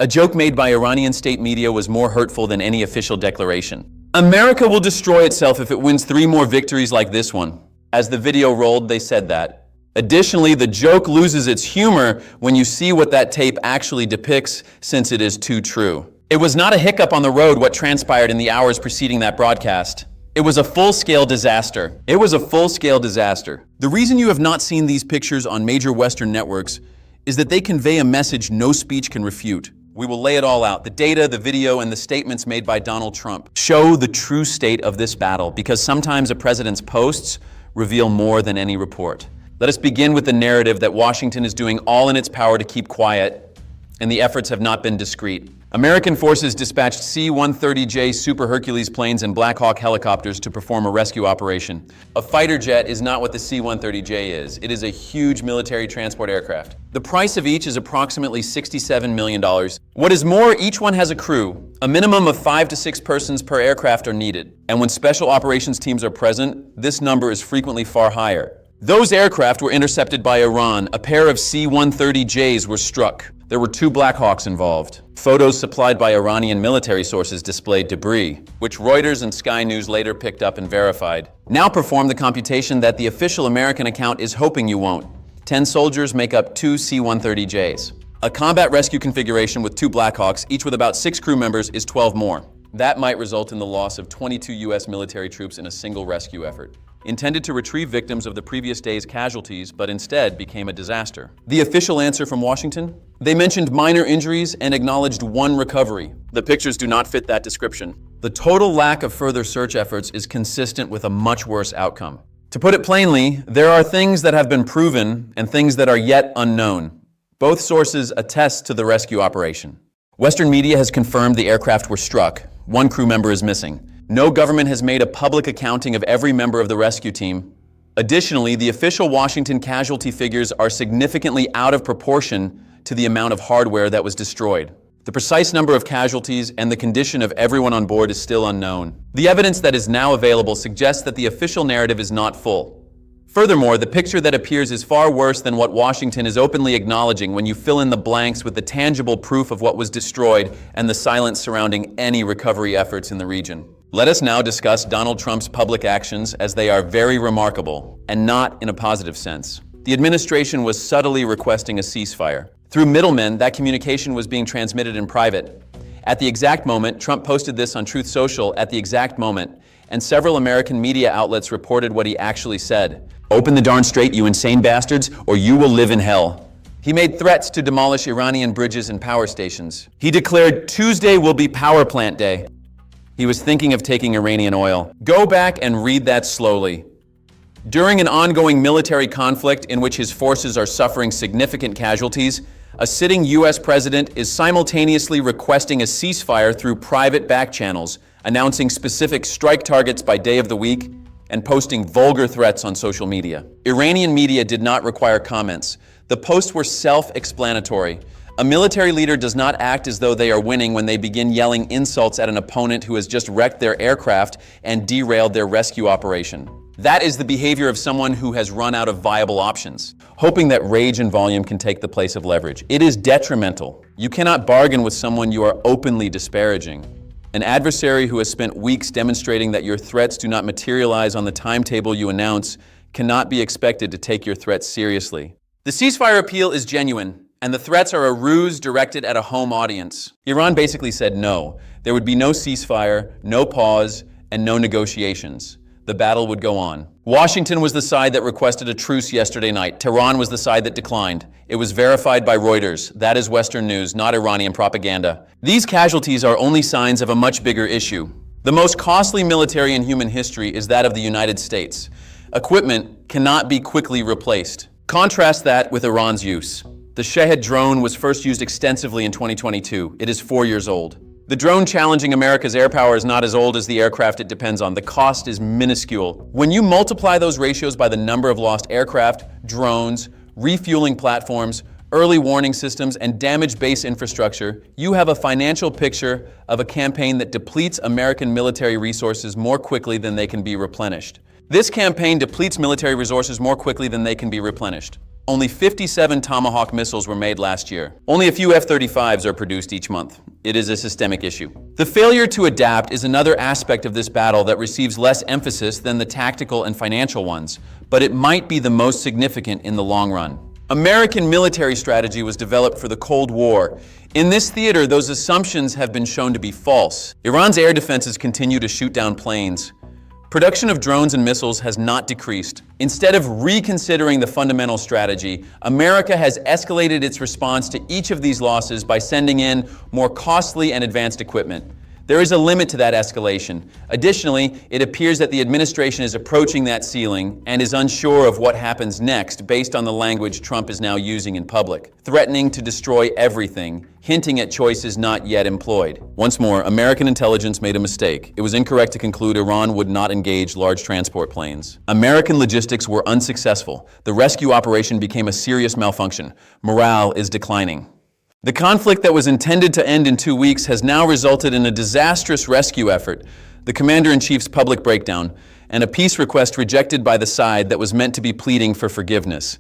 A joke made by Iranian state media was more hurtful than any official declaration. America will destroy itself if it wins 3 more victories like this one. As the video rolled, they said that. Additionally, the joke loses its humor when you see what that tape actually depicts, since it is too true. It was not a hiccup on the road what transpired in the hours preceding that broadcast. It was a full-scale disaster. It was a full-scale disaster. The reason you have not seen these pictures on major Western networks is that they convey a message no speech can refute. We will lay it all out. The data, the video, and the statements made by Donald Trump show the true state of this battle, because sometimes a president's posts reveal more than any report. Let us begin with the narrative that Washington is doing all in its power to keep quiet, and the efforts have not been discreet. American forces dispatched C-130J Super Hercules planes and Black Hawk helicopters to perform a rescue operation. A fighter jet is not what the C-130J is. It is a huge military transport aircraft. The price of each is approximately $67 million. What is more, each one has a crew. A minimum of 5 to 6 persons per aircraft are needed. And when special operations teams are present, this number is frequently far higher. Those aircraft were intercepted by Iran. A pair of C-130Js were struck. There were 2 Black Hawks involved. Photos supplied by Iranian military sources displayed debris, which Reuters and Sky News later picked up and verified. Now perform the computation that the official American account is hoping you won't. 10 soldiers make up 2 C-130Js. A combat rescue configuration with 2 Black Hawks, each with about 6 crew members, is 12 more. That might result in the loss of 22 U.S. military troops in a single rescue effort, intended to retrieve victims of the previous day's casualties, but instead became a disaster. The official answer from Washington? They mentioned minor injuries and acknowledged 1 recovery. The pictures do not fit that description. The total lack of further search efforts is consistent with a much worse outcome. To put it plainly, there are things that have been proven and things that are yet unknown. Both sources attest to the rescue operation. Western media has confirmed the aircraft were struck. 1 crew member is missing. No government has made a public accounting of every member of the rescue team. Additionally, the official Washington casualty figures are significantly out of proportion to the amount of hardware that was destroyed. The precise number of casualties and the condition of everyone on board is still unknown. The evidence that is now available suggests that the official narrative is not full. Furthermore, the picture that appears is far worse than what Washington is openly acknowledging when you fill in the blanks with the tangible proof of what was destroyed and the silence surrounding any recovery efforts in the region. Let us now discuss Donald Trump's public actions, as they are very remarkable, and not in a positive sense. The administration was subtly requesting a ceasefire. Through middlemen, that communication was being transmitted in private. At the exact moment, Trump posted this on Truth Social at the exact moment, and several American media outlets reported what he actually said. "Open the darn straight, you insane bastards, or you will live in hell." He made threats to demolish Iranian bridges and power stations. He declared Tuesday will be power plant day. He was thinking of taking Iranian oil. Go back and read that slowly. During an ongoing military conflict in which his forces are suffering significant casualties, a sitting U.S. president is simultaneously requesting a ceasefire through private back channels, announcing specific strike targets by day of the week, and posting vulgar threats on social media. Iranian media did not require comments. The posts were self-explanatory. A military leader does not act as though they are winning when they begin yelling insults at an opponent who has just wrecked their aircraft and derailed their rescue operation. That is the behavior of someone who has run out of viable options, hoping that rage and volume can take the place of leverage. It is detrimental. You cannot bargain with someone you are openly disparaging. An adversary who has spent weeks demonstrating that your threats do not materialize on the timetable you announce cannot be expected to take your threats seriously. The ceasefire appeal is genuine, and the threats are a ruse directed at a home audience. Iran basically said no. There would be no ceasefire, no pause, and no negotiations. The battle would go on. Washington was the side that requested a truce yesterday night. Tehran was the side that declined. It was verified by Reuters. That is Western news, not Iranian propaganda. These casualties are only signs of a much bigger issue. The most costly military in human history is that of the United States. Equipment cannot be quickly replaced. Contrast that with Iran's use. The Shahed drone was first used extensively in 2022. It is 4 years old. The drone challenging America's air power is not as old as the aircraft it depends on. The cost is minuscule. When you multiply those ratios by the number of lost aircraft, drones, refueling platforms, early warning systems, and damaged base infrastructure, you have a financial picture of a campaign that depletes American military resources more quickly than they can be replenished. This campaign depletes military resources more quickly than they can be replenished. Only 57 Tomahawk missiles were made last year. Only a few F-35s are produced each month. It is a systemic issue. The failure to adapt is another aspect of this battle that receives less emphasis than the tactical and financial ones, but it might be the most significant in the long run. American military strategy was developed for the Cold War. In this theater, those assumptions have been shown to be false. Iran's air defenses continue to shoot down planes. Production of drones and missiles has not decreased. Instead of reconsidering the fundamental strategy, America has escalated its response to each of these losses by sending in more costly and advanced equipment. There is a limit to that escalation. Additionally, it appears that the administration is approaching that ceiling and is unsure of what happens next based on the language Trump is now using in public, threatening to destroy everything, hinting at choices not yet employed. Once more, American intelligence made a mistake. It was incorrect to conclude Iran would not engage large transport planes. American logistics were unsuccessful. The rescue operation became a serious malfunction. Morale is declining. The conflict that was intended to end in 2 weeks has now resulted in a disastrous rescue effort, the commander-in-chief's public breakdown, and a peace request rejected by the side that was meant to be pleading for forgiveness.